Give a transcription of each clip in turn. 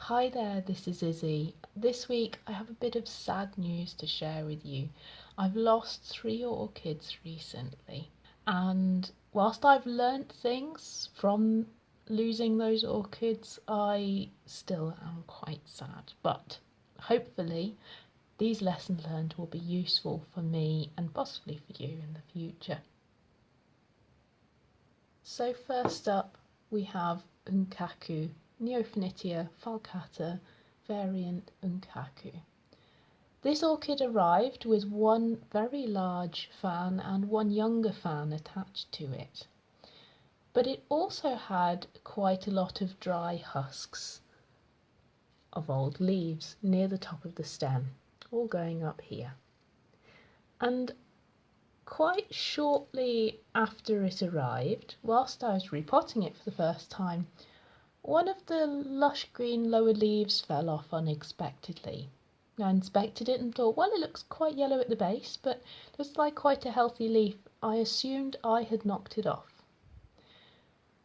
Hi there, this is Izzy. This week I have a bit of sad news to share with you. I've lost 3 orchids recently, and whilst I've learnt things from losing those orchids, I still am quite sad. But hopefully, these lessons learned will be useful for me and possibly for you in the future. So, first up, we have Unkaku, Neofinetia falcata, variant Unkaku. This orchid arrived with one very large fan and one younger fan attached to it, but it also had quite a lot of dry husks of old leaves near the top of the stem, all going up here. And quite shortly after it arrived, whilst I was repotting it for the first time, one of the lush green lower leaves fell off unexpectedly. I inspected it and thought, well, it looks quite yellow at the base, but it looks like quite a healthy leaf. I assumed I had knocked it off.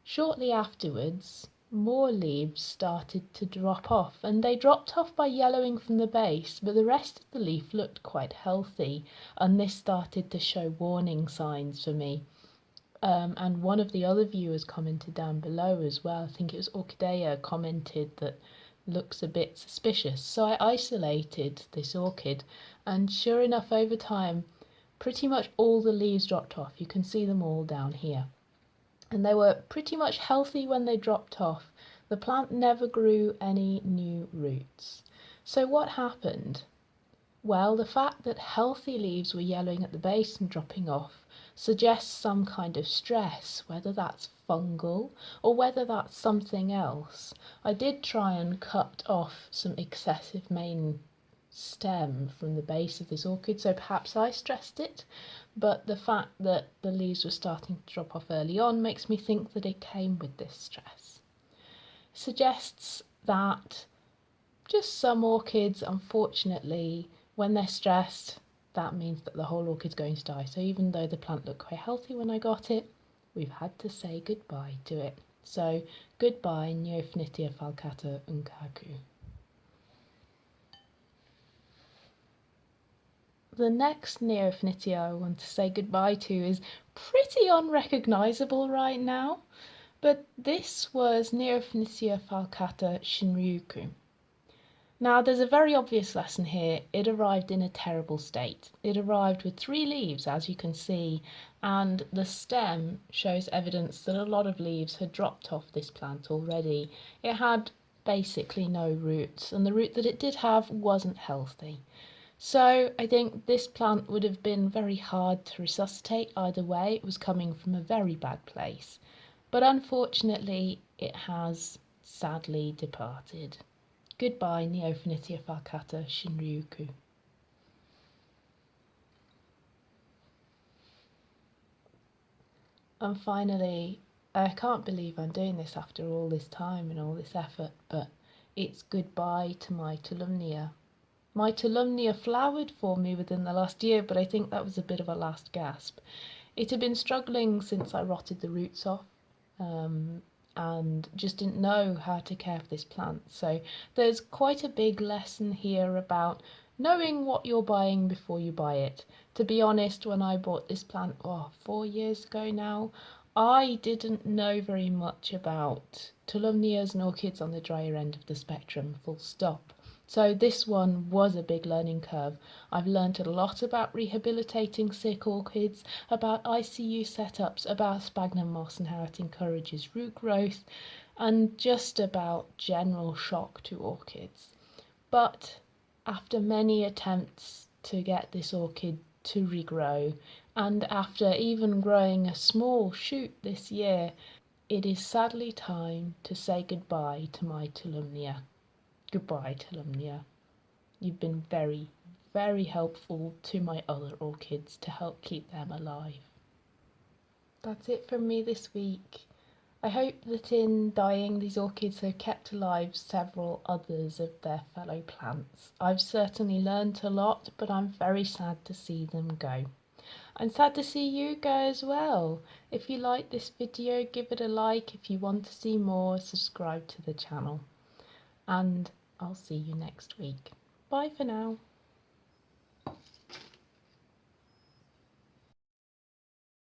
Shortly afterwards, more leaves started to drop off, and they dropped off by yellowing from the base, but the rest of the leaf looked quite healthy, and this started to show warning signs for me. And one of the other viewers commented down below as well, I think it was Orchidea, commented that looks a bit suspicious. So I isolated this orchid, and sure enough, over time, pretty much all the leaves dropped off. You can see them all down here. And they were pretty much healthy when they dropped off. The plant never grew any new roots. So what happened? Well, the fact that healthy leaves were yellowing at the base and dropping off suggests some kind of stress, whether that's fungal or whether that's something else. I did try and cut off some excessive main stem from the base of this orchid, so perhaps I stressed it, but the fact that the leaves were starting to drop off early on makes me think that it came with this stress. Suggests that just some orchids, unfortunately, when they're stressed, that means that the whole orchid's going to die. So even though the plant looked quite healthy when I got it, we've had to say goodbye to it. So goodbye, Neofinetia falcata Unkaku. The next Neofinetia I want to say goodbye to is pretty unrecognisable right now, but this was Neofinetia falcata Shinryukou. Now, there's a very obvious lesson here. It arrived in a terrible state. It arrived with 3 leaves, as you can see, and the stem shows evidence that a lot of leaves had dropped off this plant already. It had basically no roots, and the root that it did have wasn't healthy. So I think this plant would have been very hard to resuscitate either way. It was coming from a very bad place. But unfortunately, it has sadly departed. Goodbye, Neofinetia falcata Shinryukou. And finally, I can't believe I'm doing this after all this time and all this effort, but it's goodbye to my Tolumnia. My Tolumnia flowered for me within the last year, but I think that was a bit of a last gasp. It had been struggling since I rotted the roots off, and just didn't know how to care for this plant. So there's quite a big lesson here about knowing what you're buying before you buy it. To be honest, when I bought this plant 4 years ago now, I didn't know very much about Tolumnias and orchids on the drier end of the spectrum, full stop. So this one was a big learning curve. I've learnt a lot about rehabilitating sick orchids, about ICU setups, about sphagnum moss and how it encourages root growth, and just about general shock to orchids. But after many attempts to get this orchid to regrow, and after even growing a small shoot this year, it is sadly time to say goodbye to my Tolumnia. Goodbye, Telomere. You've been very, very helpful to my other orchids to help keep them alive. That's it from me this week. I hope that in dying these orchids have kept alive several others of their fellow plants. I've certainly learnt a lot, but I'm very sad to see them go. I'm sad to see you go as well. If you like this video, give it a like. If you want to see more, subscribe to the channel. and I'll see you next week. Bye for now.